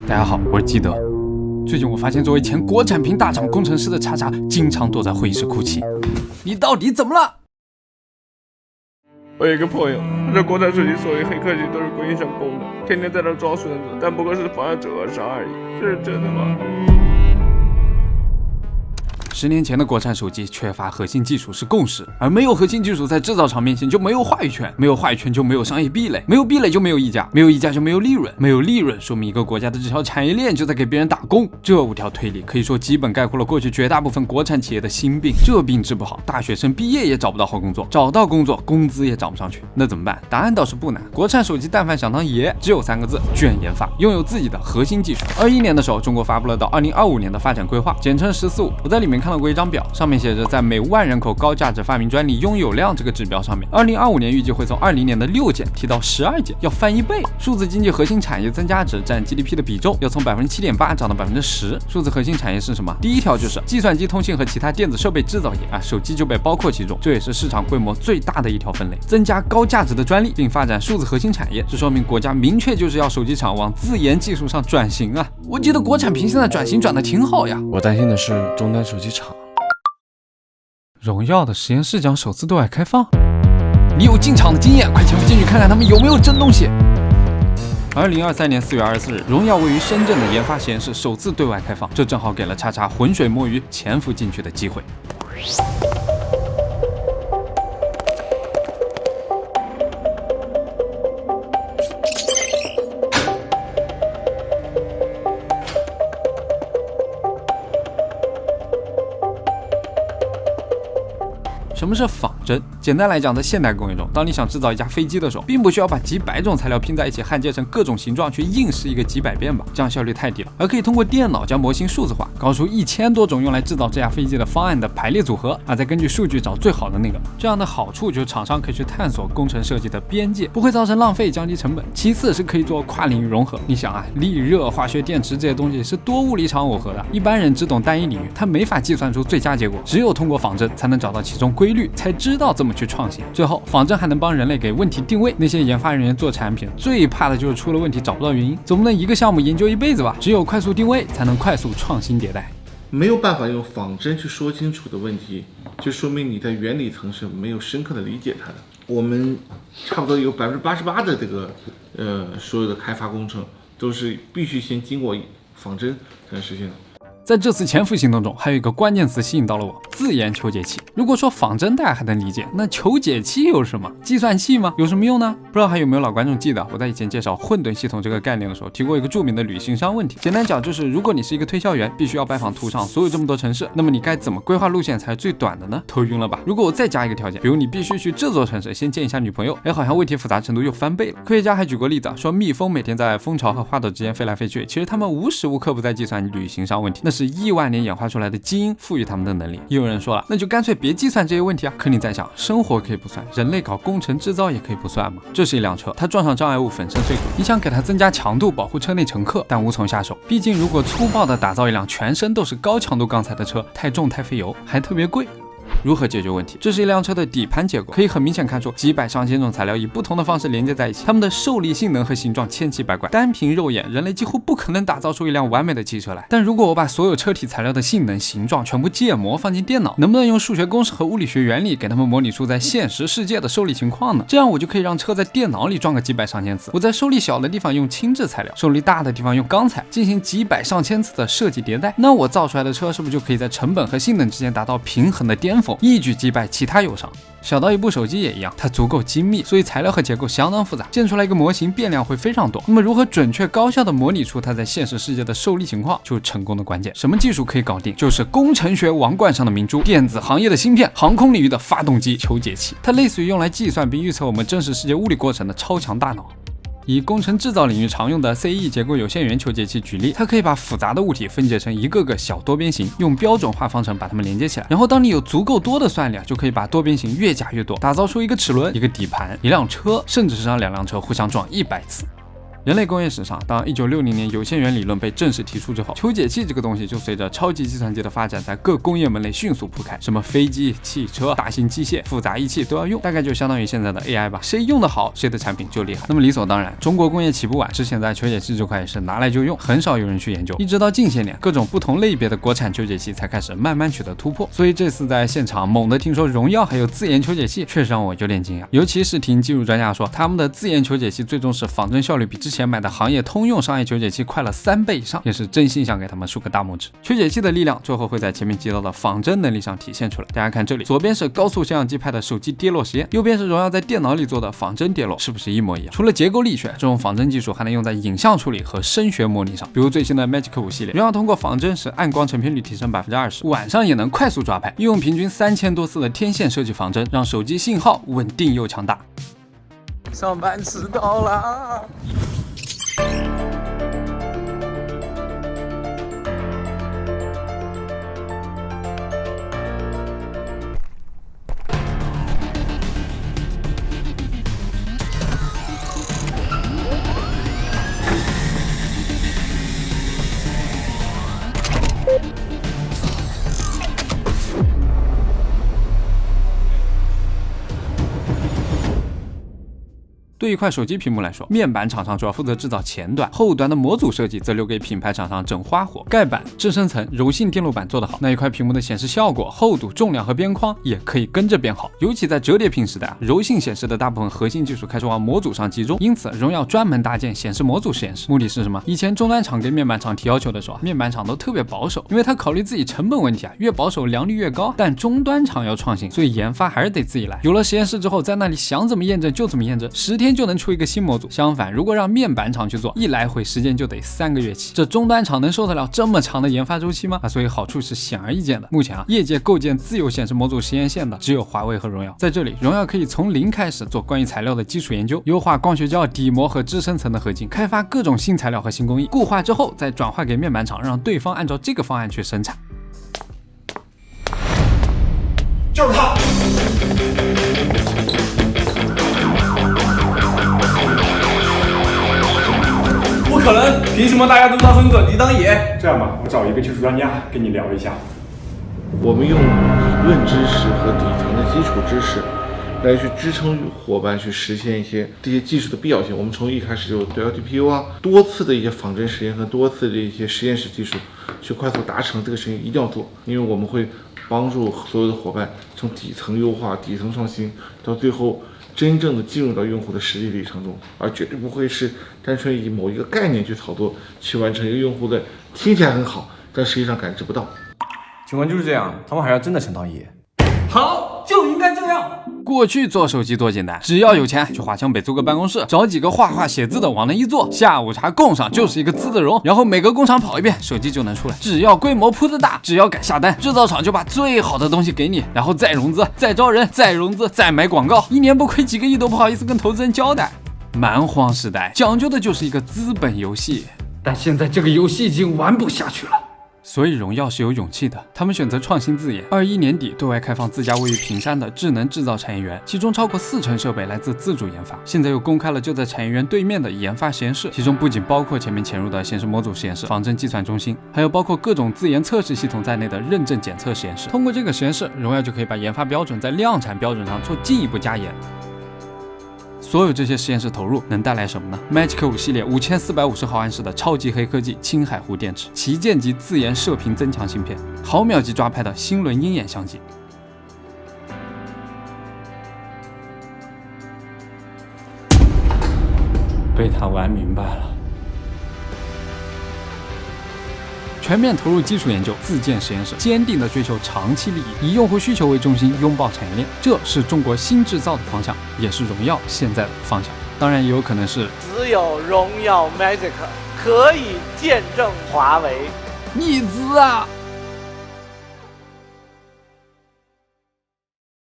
大家好，我是基德。最近我发现，作为前国产屏大厂工程师的叉叉，经常躲在会议室哭泣。你到底怎么了？我有一个朋友，他说国产手机所有黑科技都是故意想攻的，天天在那装孙子，但不过是防止讹杀而已。这是真的吗10年前的国产手机缺乏核心技术是共识，而没有核心技术在制造厂面前就没有话语权，没有话语权就没有商业壁垒，没有壁垒就没有溢价，没有溢价就没有利润，没有利润说明一个国家的这条产业链就在给别人打工。这5条推理可以说基本概括了过去绝大部分国产企业的心病。这病治不好，大学生毕业也找不到好工作，找到工作工资也涨不上去，那怎么办？答案倒是不难，国产手机但凡想当爷，只有3个字：卷研发，拥有自己的核心技术。21年的时候，中国发布了到2025年的发展规划，简称“14-5”。我在里面看到过一张表，上面写着在每万人口高价值发明专利拥有量这个指标上面，2025年预计会从20年的6件提到12件，要翻1倍。数字经济核心产业增加值占 GDP 的比重要从 7.8% 涨到 10%。数字核心产业是什么？第一条就是计算机通信和其他电子设备制造业手机就被包括其中，这也是市场规模最大的一条分类。增加高价值的专利，并发展数字核心产业，这说明国家明确就是要手机厂往自研技术上转型啊！我记得国产屏现在转型转得挺好呀。我担心的是终端手机厂。荣耀的实验室将首次对外开放，你有进场的经验，快潜伏进去看看他们有没有真东西。2023年4月24日，荣耀位于深圳的研发实验室首次对外开放，这正好给了叉叉浑水摸鱼潜伏进去的机会。什么是仿真？简单来讲，在现代工业中，当你想制造一架飞机的时候，并不需要把几百种材料拼在一起焊接成各种形状去硬试一个几百遍吧，这样效率太低了。而可以通过电脑将模型数字化，搞出1000多种用来制造这架飞机的方案的排列组合，再根据数据找最好的那个。这样的好处就是厂商可以去探索工程设计的边界，不会造成浪费，降低成本。其次是可以做跨领域融合。你想力热、化学、电池这些东西是多物理场耦合的，一般人只懂单一领域，他没法计算出最佳结果，只有通过仿真才能找到其中规律，才知道怎么去创新。最后，仿真还能帮人类给问题定位。那些研发人员做产品最怕的就是出了问题找不到原因，总不能一个项目研究一辈子吧？只有快速定位，才能快速创新迭代。没有办法用仿真去说清楚的问题，就说明你在原理层是没有深刻的理解它的。我们差不多有88%的这个所有的开发工程都是必须先经过仿真才能实现的。在这次潜伏行动中，还有一个关键词吸引到了我：自研求解器。如果说仿真大家还能理解，那求解器又是什么？计算器吗？有什么用呢？不知道还有没有老观众记得，我在以前介绍混沌系统这个概念的时候，提过一个著名的旅行商问题。简单讲就是，如果你是一个推销员，必须要拜访图上所有这么多城市，那么你该怎么规划路线才是最短的呢？头晕了吧？如果我再加一个条件，比如你必须去这座城市先见一下女朋友，好像问题复杂程度又翻倍了。科学家还举过例子，说蜜蜂每天在蜂巢和花朵之间飞来飞去，其实他们无时无刻不在计算旅行商问题，那是亿万年演化出来的基因赋予他们的能力。也有人说了，那就干脆别计算这些问题啊。可你在想，生活可以不算，人类搞工程制造也可以不算吗？这是一辆车，它撞上障碍物粉身碎骨，你想给它增加强度保护车内乘客，但无从下手。毕竟如果粗暴的打造一辆全身都是高强度钢材的车，太重太费油，还特别贵。如何解决问题？这是一辆车的底盘结构，可以很明显看出几百上千种材料以不同的方式连接在一起，它们的受力性能和形状千奇百怪，单凭肉眼人类几乎不可能打造出一辆完美的汽车来。但如果我把所有车体材料的性能、形状全部建模放进电脑，能不能用数学公式和物理学原理给它们模拟出在现实世界的受力情况呢？这样我就可以让车在电脑里装个几百上千次，我在受力小的地方用轻质材料，受力大的地方用钢材，进行几百上千次的设计迭代，那我造出来的车是不是就可以在成本和性能之间达到平衡的巅峰，一举击败其他友商？小到一部手机也一样，它足够精密，所以材料和结构相当复杂，建出来一个模型变量会非常多。那么如何准确高效的模拟出它在现实世界的受力情况，就是成功的关键。什么技术可以搞定？就是工程学王冠上的明珠，电子行业的芯片，航空领域的发动机求解器。它类似于用来计算并预测我们真实世界物理过程的超强大脑。以工程制造领域常用的 CE 结构有限元求解器举例，它可以把复杂的物体分解成一个个小多边形，用标准化方程把它们连接起来。然后当你有足够多的算力，就可以把多边形越加越多，打造出一个齿轮、一个底盘、一辆车，甚至是让2辆车互相撞100次。人类工业史上，当1960年有限元理论被正式提出之后，求解器这个东西就随着超级计算机的发展，在各工业门类迅速铺开，什么飞机、汽车、大型机械、复杂仪器都要用，大概就相当于现在的 AI 吧，谁用得好，谁的产品就厉害。那么理所当然，中国工业起步晚，之前在求解器这块也是拿来就用，很少有人去研究，一直到近些年，各种不同类别的国产求解器才开始慢慢取得突破。所以这次在现场猛地听说荣耀还有自研求解器，确实让我有点惊讶，尤其是听技术专家说，他们的自研求解器最终是仿真效率比之前买的行业通用商业求解器快了3倍以上，也是真心想给他们竖个大拇指。求解器的力量最后会在前面提到的仿真能力上体现出来。大家看这里，左边是高速摄像机拍的手机跌落实验，右边是荣耀在电脑里做的仿真跌落，是不是一模一样？除了结构力学，这种仿真技术还能用在影像处理和声学模拟上，比如最新的 Magic 5系列，荣耀通过仿真使暗光成片率提升20%，晚上也能快速抓拍，用平均3000多次的天线设计仿真，让手机信号稳定又强大。上班迟到啦！对一块手机屏幕来说，面板厂商主要负责制造前端，后端的模组设计则留给品牌厂商整花活。盖板、支撑层、柔性电路板做得好，那一块屏幕的显示效果、厚度、重量和边框也可以跟着变好。尤其在折叠屏时代，柔性显示的大部分核心技术开始往模组上集中，因此荣耀专门搭建显示模组实验室，目的是什么？以前终端厂给面板厂提要求的时候，面板厂都特别保守，因为他考虑自己成本问题啊，越保守良率越高。但终端厂要创新，所以研发还是得自己来。有了实验室之后，在那里想怎么验证就怎么验证，10天就能出一个新模组。相反，如果让面板厂去做，一来回时间就得3个月起，这终端厂能受得了这么长的研发周期吗？所以好处是显而易见的。目前业界构建自有显示模组实验线的只有华为和荣耀，在这里荣耀可以从零开始做关于材料的基础研究，优化光学胶、底膜和支撑层的合金，开发各种新材料和新工艺，固化之后再转化给面板厂，让对方按照这个方案去生产。就是他。不可能，凭什么大家都当孙子，你当爷？这样吧，我找一个技术专家跟你聊一下。我们用理论知识和底层的基础知识来去支撑伙伴去实现一些这些技术的必要性。我们从一开始就对 LTPU 啊，多次的一些仿真实验和多次的一些实验室技术去快速达成这个事情一定要做，因为我们会帮助所有的伙伴从底层优化、底层创新，到最后真正的进入到用户的实际里程中，而绝对不会是单纯以某一个概念去操作，去完成一个用户的听起来很好，但实际上感知不到。情况就是这样，他们还要真的想当爷。好，就应该这样。过去做手机多简单，只要有钱去华强北租个办公室，找几个画画写字的往那一坐，下午茶供上就是一个资的容，然后每个工厂跑一遍，手机就能出来。只要规模铺得大，只要敢下单，制造厂就把最好的东西给你，然后再融资，再招人，再融资，再买广告，1年不亏几个亿都不好意思跟投资人交代。蛮荒时代讲究的就是一个资本游戏，但现在这个游戏已经玩不下去了。所以荣耀是有勇气的，他们选择创新自研，21年底对外开放自家位于平山的智能制造产业园，其中超过40%设备来自自主研发。现在又公开了就在产业园对面的研发实验室，其中不仅包括前面潜入的显示模组实验室、仿真计算中心，还有包括各种自研测试系统在内的认证检测实验室。通过这个实验室，荣耀就可以把研发标准在量产标准上做进一步加严。所有这些实验室投入能带来什么呢？ Magic 5系列5450毫安时的超级黑科技青海湖电池，旗舰级自研射频增强芯片，毫秒级抓拍的星轮鹰眼相机。被他玩明白了。全面投入基础研究，自建实验室，坚定地追求长期利益，以用户需求为中心，拥抱产业链，这是中国新制造的方向，也是荣耀现在的方向。当然，也有可能是只有荣耀 Magic 可以见证华为。逆子啊！